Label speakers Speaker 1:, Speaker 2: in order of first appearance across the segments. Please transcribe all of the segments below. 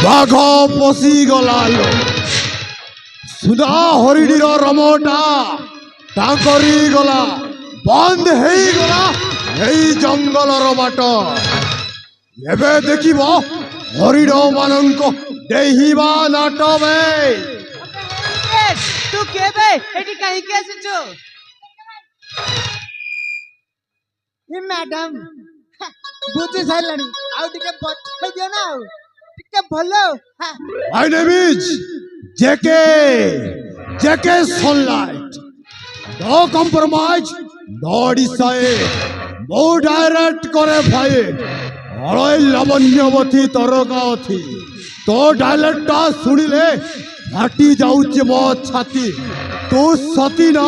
Speaker 1: बाघ पशिगला सुधा हरिणीर रमटा टाकरी गला बंद हो गला जंगलर बाट एबे देखिब हरिण मानक डेहिबा नाटबे
Speaker 2: तू केबे एटी काहे के आछो
Speaker 3: ए मैडम बुझी साइलानी आउ टिके बचाई दियो ना टिके भलो
Speaker 1: my name is JK sunlight no compromise no decide मो डायरेक्ट करे फाइट अरे लवण्यवती तरकावती तो डायलेक्टा सुनिले फाटी जाउचे मो छाती तू सती ना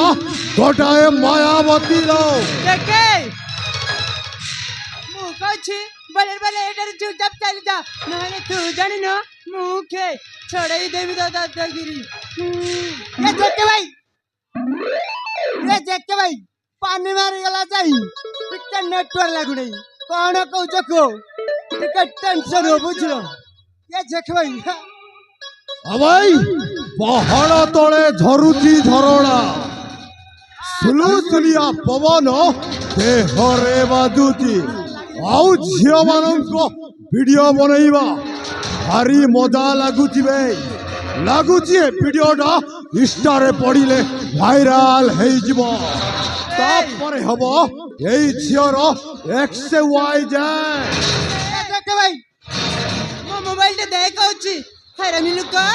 Speaker 1: गोटाए मायावती लो
Speaker 2: जेके मु कहछि बले बले एटर चुपचाप चली जा नहले तू जानि न मुखे छड़ाई देबी दादागिरी
Speaker 3: ये जेके भाई पानी मारी गला जाई टिके नेटवर्क लागु नहीं कौन कहू को टिके टेंशन हो बुझलो ये जेके भाई
Speaker 1: अबई पहाड़ तले झरुची झरणा सुलुसुलिया पवन देहरे बाजुची आउ झियो माननको वीडियो बनैबा भारी मजा लागुची बे लागुची वीडियोटा इंस्टा रे पड़िले भाइराल हे जिवो तापर हबो एई झियोर एक्स वाई जाय
Speaker 3: जेके भाई
Speaker 2: मो मोबाइल ते देखौछि हैरा मिलुका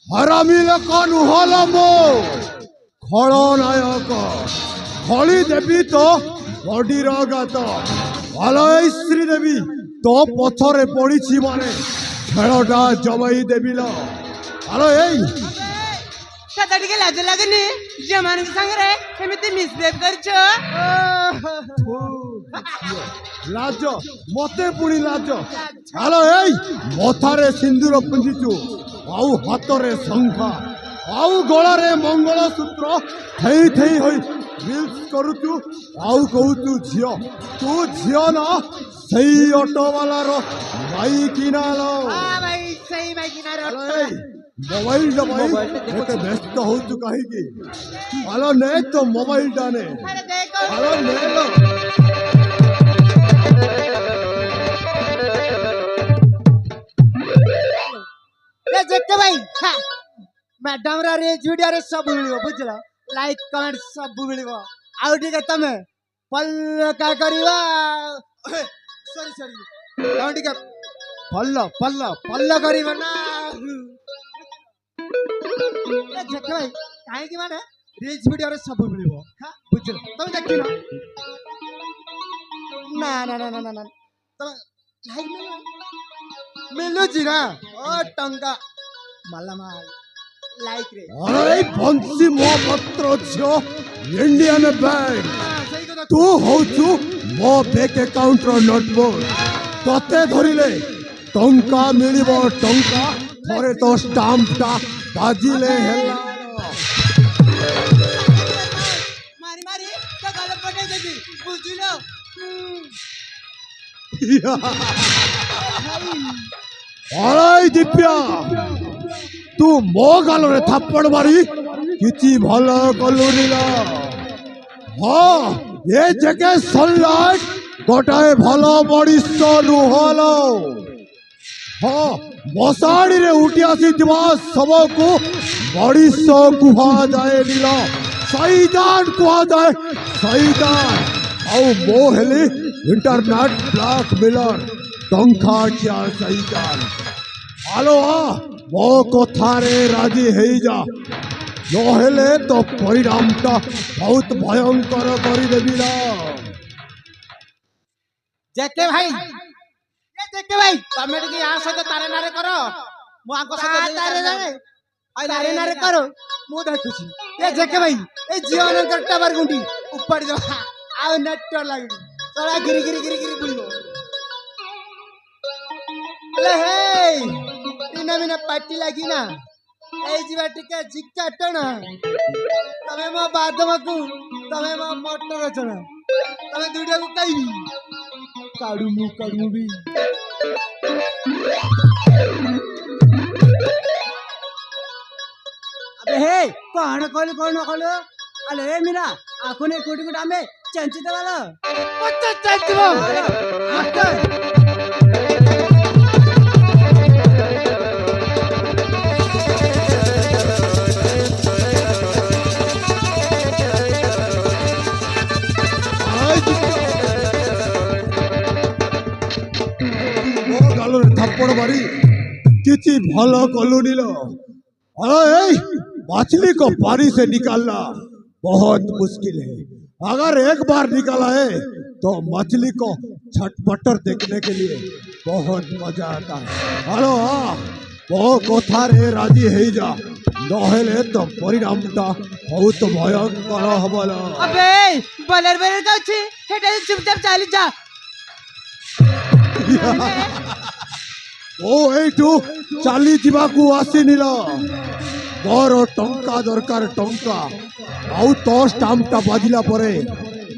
Speaker 1: हरामी लकन हलमो खलनायक खली देवी तो बडी रगात अलय श्री देवी तो पथरे पड़ी माने खेलटा जमाई देवी लो हेलो ए
Speaker 2: कता टिके लाज लागनी जे मान संगरे एमिति मिसबिहेव करछो
Speaker 1: लाज मते पुणी लाज हेलो ए मथारे सिंदूर पिंधिचु आउ हातरे शंखा आउ गलारे मंगलसूत्र थई थई होई रील्स करूचु आउ कहूचु झियो तू झियो ना सही ऑटो वाला रो भाई किना लो
Speaker 3: हां भाई सही भाई किना रो
Speaker 1: मोबाइल दबाई एते व्यस्त हो चुका है कि हेलो ने तो मोबाइल डाने
Speaker 2: अरे देखो
Speaker 1: हेलो ले लो
Speaker 3: ए जेके भाई मैडम रा रे वीडियो रे सब मिलिबो बुझला लाइक कमेंट सब मिलिबो आउ ठीक है तमे पल्ल का करिवा सॉरी आउ ठीक है पल्ल पल्ल पल्ल करिवा ना ए जेके भाई काहे कि माने रील्स वीडियो रे सब मिलिबो हां बुझला तमे देखिनो ना ना ना ना ना तमे लाइक मिलु जी ना ओ टंका माला माल लाइक रे
Speaker 1: अरे बंसी मो पत्र छो इंडियन बैंक तू होचु मो बैंक अकाउंट रो नोटबुक तते धरिले टंका मिलिबो टंका थरे तो स्टाम्प टा बाजिले हेला
Speaker 2: मारी मारी तो गल पटे देबी बुझिलो
Speaker 1: अरे दिव्या तू मो गाल रे थप्पड़ मारी किछि भलो कलुनी ला हां ये जगह सनलाइट गोटाए भलो बडिस नुहलो हां मसाड़ी रे उठी आसी दिवा सबको बडिस कुहा जाए नीला शैतान कुहा जाए शैतान आउ मो हेली इंटरनेट ब्लैक मिलर टंका क्या शैतान हेलो मो कथारे राजी हो जा नहेले तो परिणामटा बहुत भयंकर करदेवी
Speaker 3: जेके भाई ये जेके भाई तमे टिके यहाँ सहित तारे नारे करो मु आको सहित तारे नारे तारे नारे करो मु देखुछी ये जेके भाई ए जीवन करटा बार गुंडी ऊपर दो आ नेट लागी चला गिरी गिरी गिरी गिरी बुलियो अले हे टीना मिना पार्टी लागी ना ए जीवा टिके जिक्का टना तमे मो बादमकु तमे मो मोटर चना तमे दुइटा को कई କାଢୁ ବି अबे हे कौन कहलु कौन न कहलु अले हे मीना आखु ने कोटी कोटी हमें चंची देवाला पत्ता चंचबो आके
Speaker 1: थप्पड़ मारी किसी भल कलुनी लो अरे मछली को पानी से निकालना बहुत मुश्किल है। अगर एक बार निकाला है तो मछली को छटपटर देखने के लिए बहुत मजा आता है। हेलो वो कथा रे राजी है जा नहेले तो परिणामटा बहुत भयंकर हबला।
Speaker 2: अबे बलर बलर कहछि हेटा चुपचाप चली जा
Speaker 1: ओ एठू चाली जीवाकू आसीनिल मोर टंका दरकार टंका आउ तो स्टाम्पटा बाजिला परे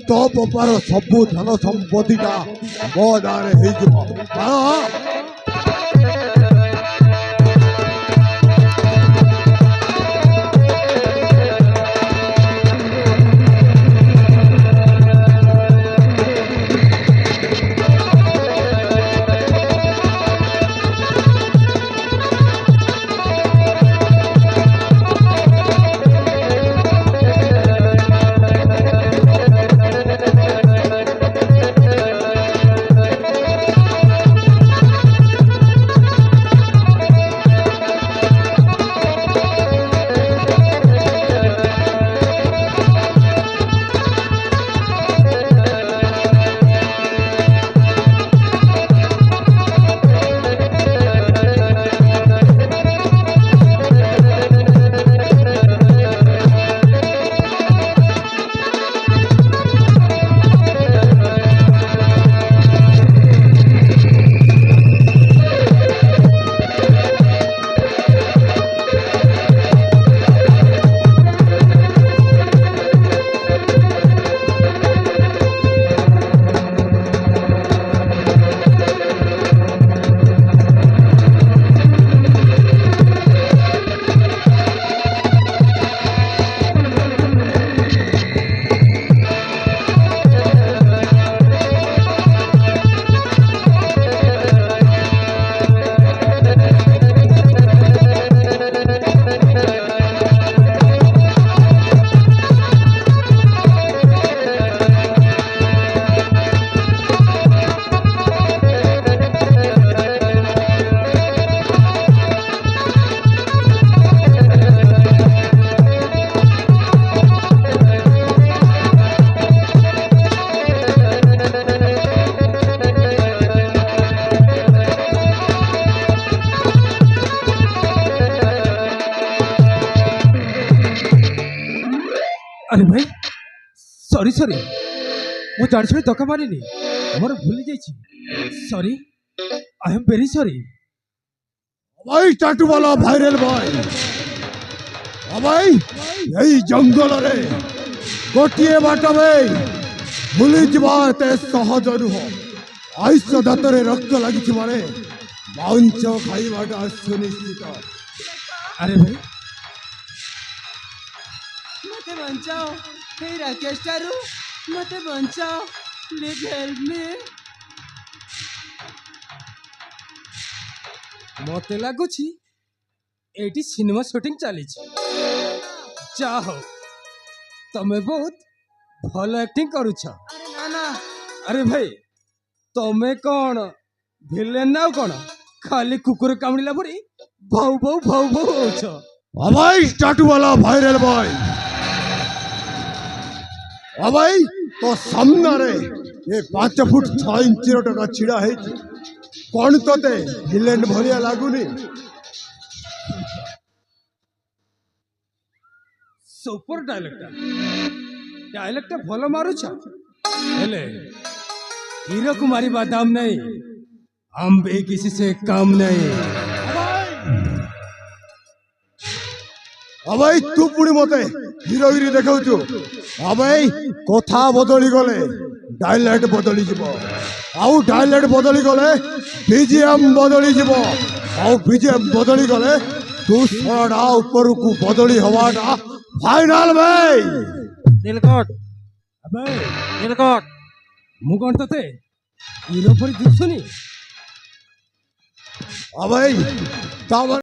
Speaker 1: तो बपार सबु धन संपत्तिटा मो दारे हे जिवो।
Speaker 3: अरे भाई सॉरी सॉरी मु जान छे धक्का मारिनी हमर भूल जाइछि sorry I am very sorry.
Speaker 1: भाई टाटू वाला भाइरल भाई भाई यही जंगल रे गोटिए बाट में भूली जबाते सहज नुह आयुष दातरे रक्त लगी मारे मांस खाइबाटा सुनिश्चित।
Speaker 3: अरे भाई
Speaker 2: मते बचाओ हे राकेश टारू मते बचाओ प्लीज हेल्प मी।
Speaker 3: मते लागुछि एटी सिनेमा शूटिंग चली जाओ तमे बहुत भल एक्टिंग करुछ।
Speaker 2: अरे ना ना
Speaker 3: अरे भाई तमे कौन विलेन ना कौन खाली कुकुर कामड़िला परी भाऊ भाऊ भाऊ भाऊ होछ।
Speaker 1: भाई टाटू वाला भाइरल भाई भाई तो सामने रे ये 5 फुट 6 इंच टका छिड़ा है कौन तोते विलेन भलिया लागुनी।
Speaker 3: सुपर डायलेक्ट भल मारुछ हेले हीरो को मारी बादाम नहीं हम भी किसी से काम नहीं।
Speaker 1: भाई तू पुणी मते हीरोगिरी देखाउछु भाई कथा बदली गले डायलेक्ट बदली जीव आउ डायलेक्ट बदली गले बीजीएम बदली जीव आउ बीजीएम बदली गले तू सड़ा ऊपर को बदली हवाटा फाइनल भाई
Speaker 3: नीलकंठ
Speaker 4: अबे
Speaker 3: नीलकंठ
Speaker 4: मु कौन तते इनो परी दिसुनी
Speaker 1: अबे